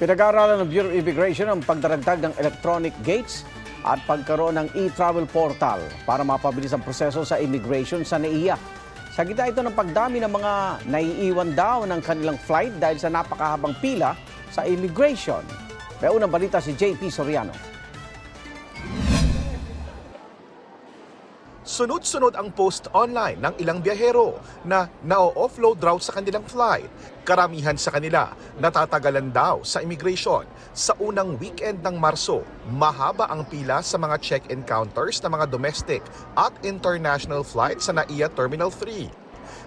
Pinag-aaralan ng Bureau of Immigration ang pagdaragdag ng electronic gates at pagkaroon ng e-travel portal para mapabilis ang proseso sa immigration sa NAIA. Sa gitna ito ng pagdami ng mga naiiwan daw ng kanilang flight dahil sa napakahabang pila sa immigration. May unang balita si JP Soriano. Sunod-sunod ang post online ng ilang biyahero na na-offload raw sa kanilang flight. Karamihan sa kanila natatagalan daw sa immigration. Sa unang weekend ng Marso, mahaba ang pila sa mga check-in counters ng mga domestic at international flights sa NAIA Terminal 3.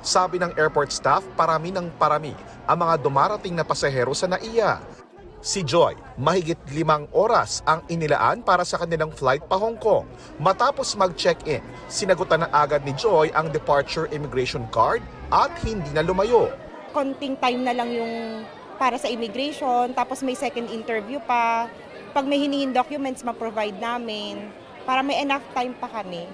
Sabi ng airport staff, parami ng parami ang mga dumarating na pasahero sa NAIA. Si Joy, mahigit 5 oras ang inilaan para sa kanilang flight pa Hong Kong. Matapos mag-check-in, sinagutan na agad ni Joy ang departure immigration card at hindi na lumayo. Konting time na lang yung para sa immigration, tapos may second interview pa. Pag may hinihing documents, ma-provide namin para may enough time pa kami.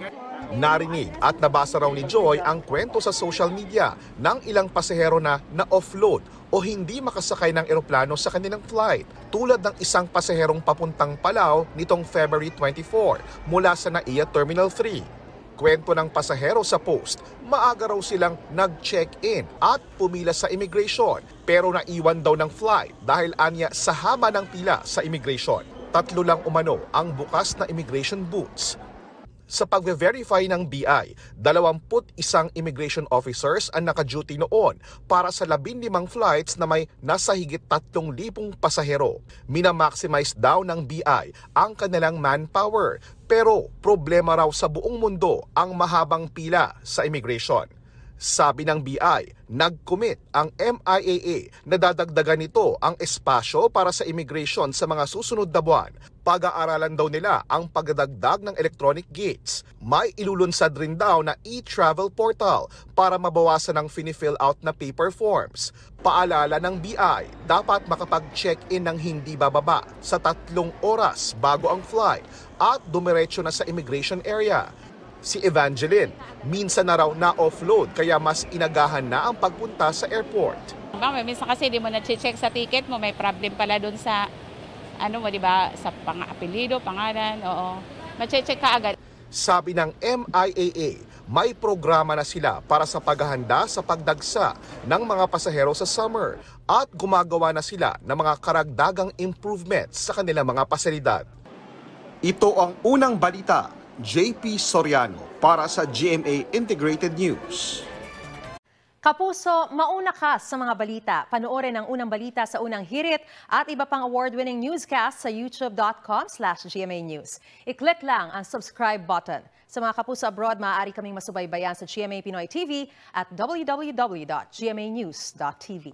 Narinig at nabasa raw ni Joy ang kwento sa social media ng ilang pasahero na na-offload o hindi makasakay ng eroplano sa kanilang flight, tulad ng isang pasaherong papuntang Palau nitong February 24 mula sa NAIA Terminal 3. Kwento ng pasahero sa post, maaga raw silang nag-check-in at pumila sa immigration pero naiwan daw ng flight dahil anya sa haba ng pila sa immigration. 3 lang umano ang bukas na immigration booths. Sa pag-verify ng BI, 21 immigration officers ang naka-duty noon para sa 15 flights na may nasa higit 3,000 pasahero. Minamaximize daw ng BI ang kanilang manpower, pero problema raw sa buong mundo ang mahabang pila sa immigration. Sabi ng BI, nag-commit ang MIAA na dadagdagan nito ang espasyo para sa immigration sa mga susunod na buwan. Pag-aaralan daw nila ang pagdadagdag ng electronic gates. May ilulunsad rin daw na e-travel portal para mabawasan ang fini-fill out na paper forms. Paalala ng BI, dapat makapag-check-in ng hindi bababa sa 3 oras bago ang flight at dumiretso na sa immigration area. Si Evangeline, minsan na raw na-offload kaya mas inagahan na ang pagpunta sa airport. Minsan kasi di mo na-check sa ticket mo, may problem pala doon sa di ba, sa apelyido, pangalan, oo. Ma-check ka agad. Sabi ng MIAA, may programa na sila para sa paghahanda sa pagdagsa ng mga pasahero sa summer at gumagawa na sila ng mga karagdagang improvements sa kanilang mga pasilidad. Ito ang unang balita. JP Soriano para sa GMA Integrated News. Kapuso, mauna ka sa mga balita. Panoorin ang unang balita sa unang hirit at iba pang award-winning newscast sa youtube.com/GMA News. I-click lang ang subscribe button. Sa mga kapuso abroad, maaari kaming masubaybayan sa GMA Pinoy TV at www.gmanews.tv.